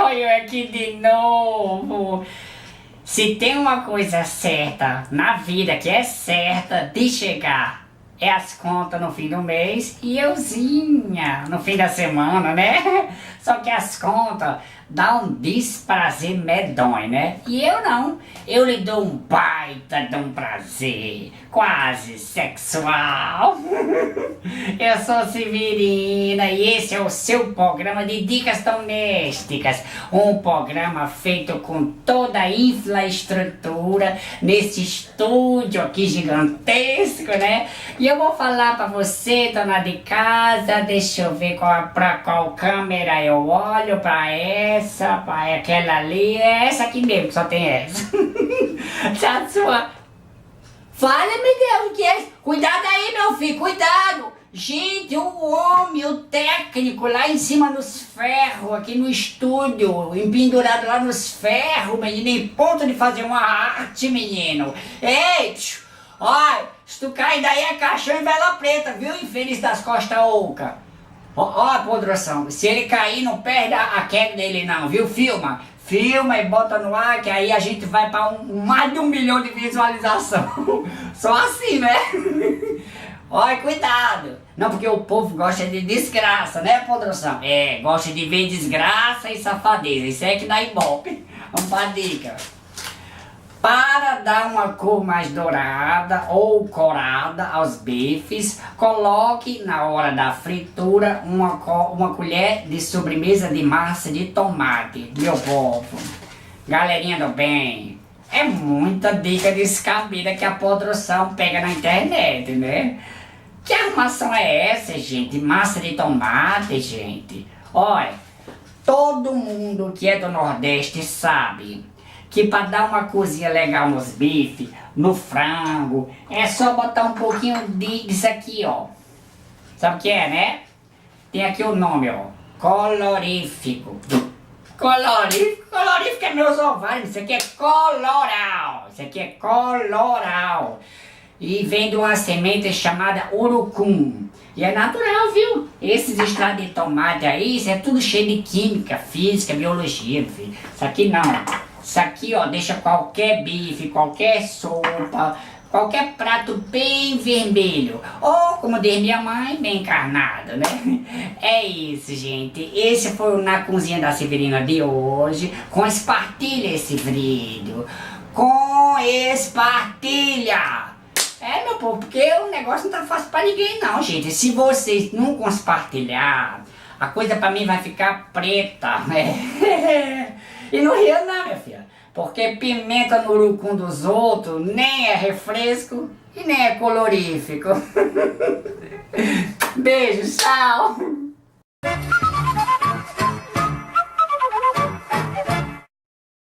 Olha eu aqui de novo. Se tem uma coisa certa na vida que é certa de chegar, é as contas no fim do mês e euzinha no fim da semana, né? Só que as contas dá um desprazer medonho, né? E eu não. Eu lhe dou um baita de um prazer, quase sexual. Eu sou Severina e esse é o seu programa de dicas domésticas. Um programa feito com toda a infraestrutura nesse estúdio aqui gigantesco, né? E eu vou falar pra você, dona de casa, deixa eu ver pra qual câmera eu olho, pra essa, pra aquela ali, é essa aqui mesmo, só tem essa. A sua... Fala, meu Deus, que é? Cuidado aí, meu filho, cuidado! Gente, o homem, o técnico lá em cima nos ferros, aqui no estúdio, empendurado lá nos ferros, menino, em ponto de fazer uma arte, menino. Ei, olha, se tu cair daí é caixão e vela preta, viu, infeliz das costas oca. Ó a podroção, se ele cair não perde a queda dele não, viu, Filma e bota no ar que aí a gente vai pra mais de 1 milhão de visualização. Só assim, né? Olha, cuidado. Não, porque o povo gosta de desgraça, né, podroção? É, gosta de ver desgraça e safadeza. Isso é que dá ibope. Vamos pra dica. Para dar uma cor mais dourada ou corada aos bifes, coloque na hora da fritura uma colher de sobremesa de massa de tomate, meu povo. Galerinha do bem, é muita dica descabida que a podroção pega na internet, né? Que arrumação é essa, gente? Massa de tomate, gente. Olha, todo mundo que é do Nordeste sabe que para dar uma cozinha legal nos bifes, no frango, é só botar um pouquinho disso aqui, ó. Sabe o que é, né? Tem aqui o nome, ó. Colorífico. Colorífico é meus ovários. Isso aqui é coloral. Isso aqui é coloral. E vem de uma semente chamada urucum. E é natural, viu? Esses extratos de tomate aí, isso é tudo cheio de química, física, biologia, filho. Isso aqui não. Isso aqui, ó, deixa qualquer bife, qualquer sopa, qualquer prato bem vermelho. Ou, como diz minha mãe, bem encarnado, né? É isso, gente. Esse foi o Na Cozinha da Severina de hoje. Com espartilha esse vídeo. Com espartilha. É, meu povo, porque o negócio não tá fácil pra ninguém, não, gente. Se vocês não compartilhar, a coisa pra mim vai ficar preta, né? E no Rio não, minha filha, porque pimenta no urucum dos outros nem é refresco e nem é colorífico. Beijo, tchau!